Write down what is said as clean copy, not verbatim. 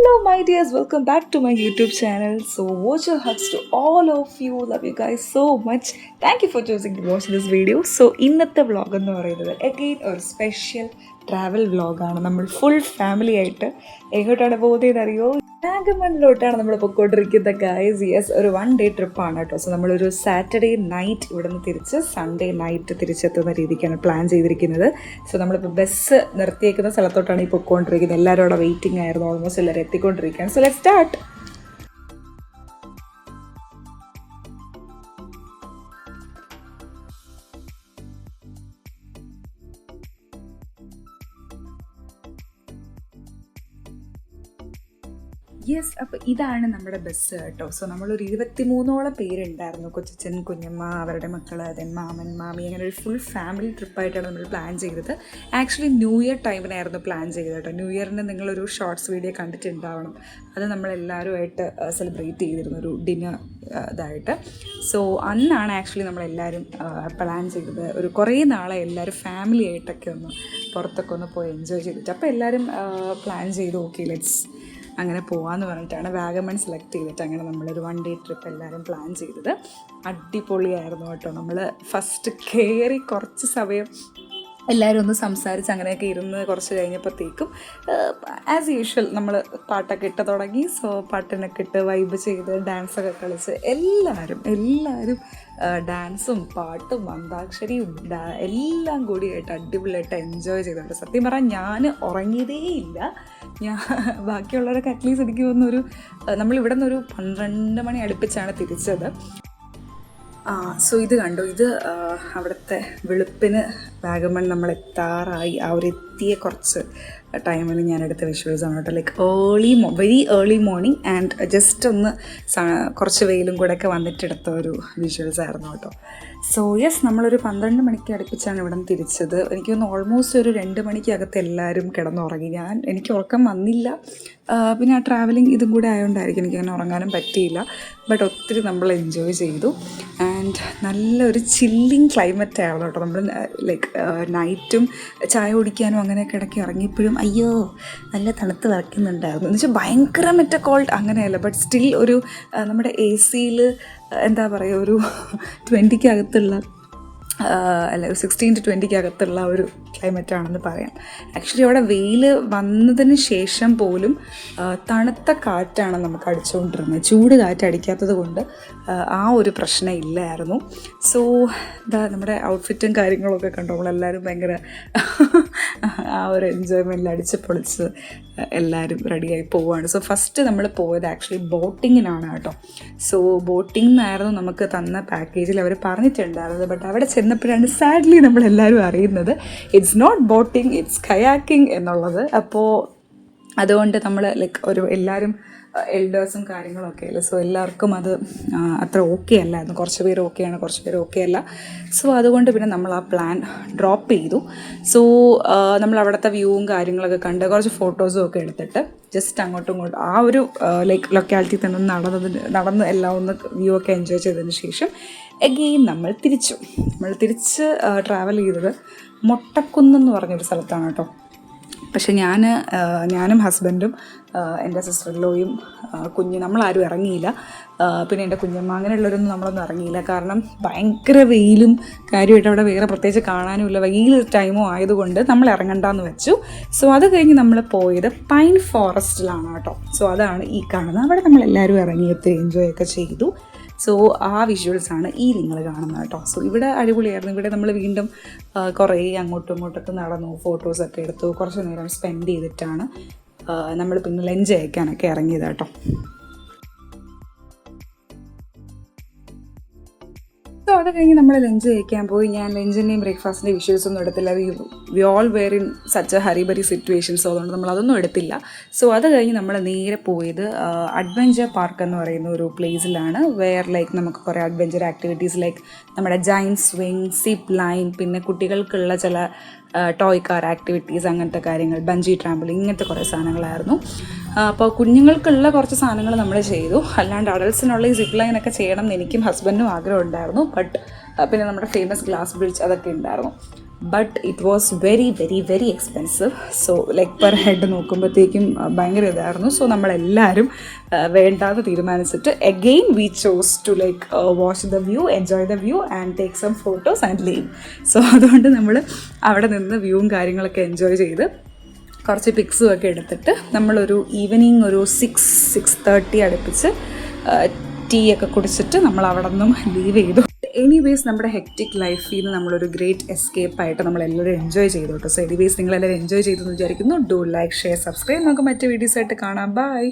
Hello, my dears. Welcome back to my YouTube channel. So, virtual hugs to all of you. Love you guys so much. Thank you for choosing to watch this video. So, ഇന്നത്തെ vlog എന്ന് പറയുന്നത് again ഒരു special travel വ്ളോഗാണ്. നമ്മൾ full family ആയിട്ട് എങ്ങോട്ടാണ് പോകുന്നതെന്നറിയോ? വാഗമണിലോട്ടാണ് നമ്മൾ പൊയ്ക്കൊണ്ടിരിക്കുന്നത് ഗൈസ്. യെസ്, ഒരു 1 day ട്രിപ്പാണ് കേട്ടോ. സോ നമ്മളൊരു സാറ്റർഡേ നൈറ്റ് ഇവിടെ നിന്ന് തിരിച്ച് സൺഡേ നൈറ്റ് തിരിച്ചെത്തുന്ന രീതിക്കാണ് പ്ലാൻ ചെയ്തിരിക്കുന്നത്. സോ നമ്മളിപ്പോൾ ബസ് നിർത്തിയേക്കുന്ന സ്ഥലത്തോട്ടാണ് ഈ പൊയ്ക്കൊണ്ടിരിക്കുന്നത്. എല്ലാവരും അവിടെ വെയിറ്റിംഗ് ആയിരുന്നു. ഓൾമോസ്റ്റ് എല്ലാവരും എത്തിക്കൊണ്ടിരിക്കുകയാണ്. So let's start. യെസ്, അപ്പോൾ ഇതാണ് നമ്മുടെ ബസ് കേട്ടോ. സോ നമ്മളൊരു 23ഓളം പേരുണ്ടായിരുന്നു. കൊച്ചച്ഛൻ, കുഞ്ഞമ്മ, അവരുടെ മക്കൾ, ദെൻ മാമൻ, മാമി, അങ്ങനെ ഒരു ഫുൾ ഫാമിലി ട്രിപ്പായിട്ടാണ് നമ്മൾ പ്ലാൻ ചെയ്തത്. ആക്ച്വലി ന്യൂ ഇയർ ടൈമിനായിരുന്നു പ്ലാൻ ചെയ്തത് കേട്ടോ. ന്യൂ ഇയറിന് നിങ്ങളൊരു ഷോർട്സ് വീഡിയോ കണ്ടിട്ടുണ്ടാവണം. അത് നമ്മളെല്ലാവരുമായിട്ട് സെലിബ്രേറ്റ് ചെയ്തിരുന്നു ഒരു ഡിന്നർ ഇതായിട്ട്. സോ അന്നാണ് ആക്ച്വലി നമ്മളെല്ലാവരും പ്ലാൻ ചെയ്തത്. ഒരു കുറേ നാളെ എല്ലാവരും ഫാമിലി ആയിട്ടൊക്കെ ഒന്ന് പുറത്തൊക്കെ ഒന്ന് പോയി എൻജോയ് ചെയ്തിട്ട്. അപ്പോൾ എല്ലാവരും പ്ലാൻ ചെയ്തു ഓക്കെ ലെറ്റ്സ് അങ്ങനെ പോകാമെന്ന് പറഞ്ഞിട്ടാണ് വാഗമൺ സെലക്ട് ചെയ്തിട്ട് അങ്ങനെ നമ്മളൊരു 1 day ട്രിപ്പ് എല്ലാവരും പ്ലാൻ ചെയ്തത്. അടിപൊളിയായിരുന്നു കേട്ടോ. നമ്മൾ ഫസ്റ്റ് കയറി കുറച്ച് സമയം എല്ലാവരും ഒന്ന് സംസാരിച്ച് അങ്ങനെയൊക്കെ ഇരുന്ന് കുറച്ച് കഴിഞ്ഞപ്പോഴത്തേക്കും ആസ് യൂഷ്വൽ നമ്മൾ പാട്ടൊക്കെ ഇട്ട് തുടങ്ങി. സോ പാട്ടിനൊക്കെ ഇട്ട് വൈബ് ചെയ്ത് ഡാൻസൊക്കെ കളിച്ച് എല്ലാവരും ഡാൻസും പാട്ടും അന്താക്ഷരിയും എല്ലാം കൂടിയായിട്ട് അടിപൊളിയായിട്ട് എൻജോയ് ചെയ്തിട്ടുണ്ട്. സത്യം പറഞ്ഞാൽ ഞാൻ ഉറങ്ങിയതേ ഇല്ല. ബാക്കിയുള്ളവരൊക്കെ അറ്റ്ലീസ്റ്റ് എനിക്ക് തോന്നുന്നൊരു നമ്മളിവിടെ നിന്നൊരു 12 മണി അടുപ്പിച്ചാണ് തിരിച്ചത്. സോ ഇത് കണ്ടു, ഇത് അവിടുത്തെ വെളുപ്പിന് വാഗമൺ നമ്മൾ എത്താറായി. ആ ഒരു എത്തിയ കുറച്ച് ടൈമിൽ ഞാൻ എടുത്ത വിഷ്വൽസാണ് കേട്ടോ. Like very early morning and just ഒന്ന് കുറച്ച് വെയിലും കൂടെ ഒക്കെ വന്നിട്ടെടുത്ത ഒരു വിഷ്വൽസ് ആയിരുന്നു കേട്ടോ. സോ യെസ്, നമ്മളൊരു 12 മണിക്ക് അടുപ്പിച്ചാണ് ഇവിടെ നിന്ന് തിരിച്ചത്. എനിക്കൊന്ന് ഓൾമോസ്റ്റ് ഒരു 2 മണിക്കകത്ത് എല്ലാവരും കിടന്നുറങ്ങി. എനിക്ക് ഉറക്കം വന്നില്ല. പിന്നെ ആ ട്രാവലിംഗ് ഇതും കൂടെ ആയതുകൊണ്ടായിരിക്കും എനിക്കങ്ങനെ ഉറങ്ങാനും പറ്റിയില്ല. ബട്ട് ഒത്തിരി നമ്മൾ എൻജോയ് ചെയ്തു ആൻഡ് നല്ലൊരു ചില്ലിങ് ക്ലൈമറ്റ് ആയിരുന്നു കേട്ടോ. നമ്മൾ ലൈക്ക് നൈറ്റും ചായ കുടിക്കാനും അങ്ങനെയൊക്കെ ഇടയ്ക്ക് ഇറങ്ങിയപ്പോഴും അയ്യോ നല്ല തണുത്ത് വിറയ്ക്കുന്നുണ്ടായിരുന്നു. എന്ന് വെച്ചാൽ ഭയങ്കര കോൾഡ് അങ്ങനെയല്ല, ബട്ട് സ്റ്റിൽ ഒരു നമ്മുടെ എ സിയിൽ എന്താ പറയുക ഒരു 20-ക്കകത്തുള്ള അല്ല ഒരു 16 to 20-ക്കകത്തുള്ള ഒരു ക്ലൈമറ്റാണെന്ന് പറയാം. ആക്ച്വലി അവിടെ വെയിൽ വന്നതിന് ശേഷം പോലും തണുത്ത കാറ്റാണ് നമുക്ക് അടിച്ചുകൊണ്ടിരുന്നത്. ചൂട് കാറ്റ് അടിക്കാത്തത് കൊണ്ട് ആ ഒരു പ്രശ്നം ഇല്ലായിരുന്നു. സോ നമ്മുടെ ഔട്ട്ഫിറ്റും കാര്യങ്ങളൊക്കെ കണ്ടു നമ്മളെല്ലാവരും ഭയങ്കര ആ ഒരു എൻജോയ്മെൻറ്റിൽ അടിച്ച് പൊളിച്ച് എല്ലാവരും റെഡിയായി പോവുകയാണ്. സോ ഫസ്റ്റ് നമ്മൾ പോയത് ആക്ച്വലി ബോട്ടിങ്ങിനാണ് കേട്ടോ. സോ ബോട്ടിംഗ് എന്നായിരുന്നു നമുക്ക് തന്ന പാക്കേജിൽ അവർ പറഞ്ഞിട്ടുണ്ടായിരുന്നത്. ബട്ട് അവിടെ ചെന്നപ്പോഴാണ് സാഡ്ലി നമ്മളെല്ലാവരും അറിയുന്നത് it's not boating, it's kayaking എന്നുള്ളത്. അപ്പോൾ അതുകൊണ്ട് നമ്മൾ ലൈക്ക് ഒരു എല്ലാവരും എൽഡേഴ്സും കാര്യങ്ങളൊക്കെ അല്ലേ. സോ എല്ലാവർക്കും അത് അത്ര ഓക്കെ അല്ലായിരുന്നു. കുറച്ച് പേര് ഓക്കെയാണ്, കുറച്ച് പേര് ഓക്കെ അല്ല. സോ അതുകൊണ്ട് പിന്നെ നമ്മൾ ആ പ്ലാൻ ഡ്രോപ്പ് ചെയ്തു. സോ നമ്മൾ അവിടുത്തെ വ്യൂവും കാര്യങ്ങളൊക്കെ കണ്ട് കുറച്ച് ഫോട്ടോസും ഒക്കെ എടുത്തിട്ട് ജസ്റ്റ് അങ്ങോട്ടും ഇങ്ങോട്ടും ആ ഒരു ലൈക്ക് ലൊക്കാലിറ്റി തന്നെ നടന്ന് എല്ലാം ഒന്ന് വ്യൂ ഒക്കെ എൻജോയ് ചെയ്തതിന് ശേഷം എഗെയിൻ നമ്മൾ തിരിച്ച് ട്രാവൽ ചെയ്തത് മൊട്ടക്കുന്നെന്ന് പറഞ്ഞൊരു സ്ഥലത്താണ് കേട്ടോ. പക്ഷെ ഞാനും ഹസ്ബൻഡും എൻ്റെ സിസ്റ്ററിലോയും നമ്മളാരും ഇറങ്ങിയില്ല. പിന്നെ എൻ്റെ കുഞ്ഞമ്മ അങ്ങനെയുള്ളവരൊന്നും നമ്മളൊന്നും ഇറങ്ങിയില്ല. കാരണം ഭയങ്കര വെയിലും കാര്യമായിട്ട് അവിടെ വേറെ പ്രത്യേകിച്ച് കാണാനുമില്ല. വെയിൽ ടൈമും ആയതുകൊണ്ട് നമ്മൾ ഇറങ്ങണ്ടെന്ന് വെച്ചു. സോ അത് കഴിഞ്ഞ് നമ്മൾ പോയത് പൈൻ ഫോറസ്റ്റിലാണ് കേട്ടോ. സോ അതാണ് ഈ കാണുന്നത്. അവിടെ നമ്മളെല്ലാവരും ഇറങ്ങി ഒത്തിരി എൻജോയ് ഒക്കെ ചെയ്തു. സോ ആ വിഷ്വൽസാണ് ഈ നിങ്ങൾ കാണുന്നത് കേട്ടോ. സോ ഇവിടെ അടിപൊളിയായിരുന്നു. ഇവിടെ നമ്മൾ വീണ്ടും കുറേ അങ്ങോട്ടും ഇങ്ങോട്ടൊക്കെ നടന്നു, ഫോട്ടോസൊക്കെ എടുത്തു, കുറച്ച് നേരം സ്പെൻഡ് ചെയ്തിട്ടാണ് നമ്മൾ പിന്നെ ലഞ്ച് കഴിക്കാനൊക്കെ ഇറങ്ങിയത് കേട്ടോ. സോ അത് കഴിഞ്ഞ് നമ്മൾ ലഞ്ച് കഴിക്കാൻ പോയി. ഞാൻ ലഞ്ചിൻ്റെയും ബ്രേക്ക്ഫാസ്റ്റിൻ്റെയും വിഷ്വൽസ് ഒന്നും എടുത്തില്ല. We all were in such a hurry burry situations. അതുകൊണ്ട് നമ്മളതൊന്നും എടുത്തില്ല. സോ അത് കഴിഞ്ഞ് നമ്മൾ നേരെ പോയത് അഡ്വഞ്ചർ പാർക്ക് എന്ന് പറയുന്ന ഒരു പ്ലേസിലാണ്. വെയർ ലൈക്ക് നമുക്ക് കുറേ അഡ്വഞ്ചർ ആക്ടിവിറ്റീസ് ലൈക്ക് നമ്മുടെ ജൈൻറ്റ് സ്വിങ്, സിപ്പ് ലൈൻ, പിന്നെ കുട്ടികൾക്കുള്ള ചില ടോയ് കാർ ആക്ടിവിറ്റീസ്, അങ്ങനത്തെ കാര്യങ്ങൾ, ബഞ്ചി ട്രാമ്പലിംഗ്, ഇങ്ങനത്തെ കുറേ സാധനങ്ങളായിരുന്നു. അപ്പോൾ കുഞ്ഞുങ്ങൾക്കുള്ള കുറച്ച് സാധനങ്ങൾ നമ്മൾ ചെയ്തു. അല്ലാണ്ട് അഡൾട്ട്സിനുള്ള ഈ സിപ്പ് ലൈനൊക്കെ ചെയ്യണം എന്ന് എനിക്കും ഹസ്ബൻഡും ആഗ്രഹം ഉണ്ടായിരുന്നു. ബട്ട് പിന്നെ നമ്മുടെ ഫേമസ് ഗ്ലാസ് ബ്രിഡ്ജ് അതൊക്കെ ഉണ്ടായിരുന്നു. But it was very very very expensive. So like per head നോക്കുമ്പോഴത്തേക്കും ഭയങ്കര ഇതായിരുന്നു. സോ നമ്മളെല്ലാവരും വേണ്ടാതെ തീരുമാനിച്ചിട്ട് again we chose to like watch the view, enjoy the view and take some photos and leave. So അതുകൊണ്ട് നമ്മൾ അവിടെ നിന്ന് വ്യൂവും കാര്യങ്ങളൊക്കെ എൻജോയ് ചെയ്ത് കുറച്ച് പിക്സും ഒക്കെ എടുത്തിട്ട് നമ്മളൊരു ഈവനിങ് ഒരു 6-6:30 അടുപ്പിച്ച് ടീ ഒക്കെ കുടിച്ചിട്ട് നമ്മൾ അവിടെ നിന്നും ലീവ് ചെയ്തു. എനിവേസ് നമ്മുടെ ഹെക്റ്റിക് ലൈഫിൽ നിന്ന് നമ്മളൊരു ഗ്രേറ്റ് എസ്കേപ്പ് ആയിട്ട് നമ്മളെല്ലാവരും എൻജോയ് ചെയ്തു കേട്ടോ. സോ എനിവേസ് നിങ്ങളെല്ലാവരും എൻജോയ് ചെയ്തെന്ന് വിചാരിക്കുന്നു. Do like, share, subscribe. നമുക്ക് മറ്റു വീഡിയോസായിട്ട് കാണാം. ബൈ.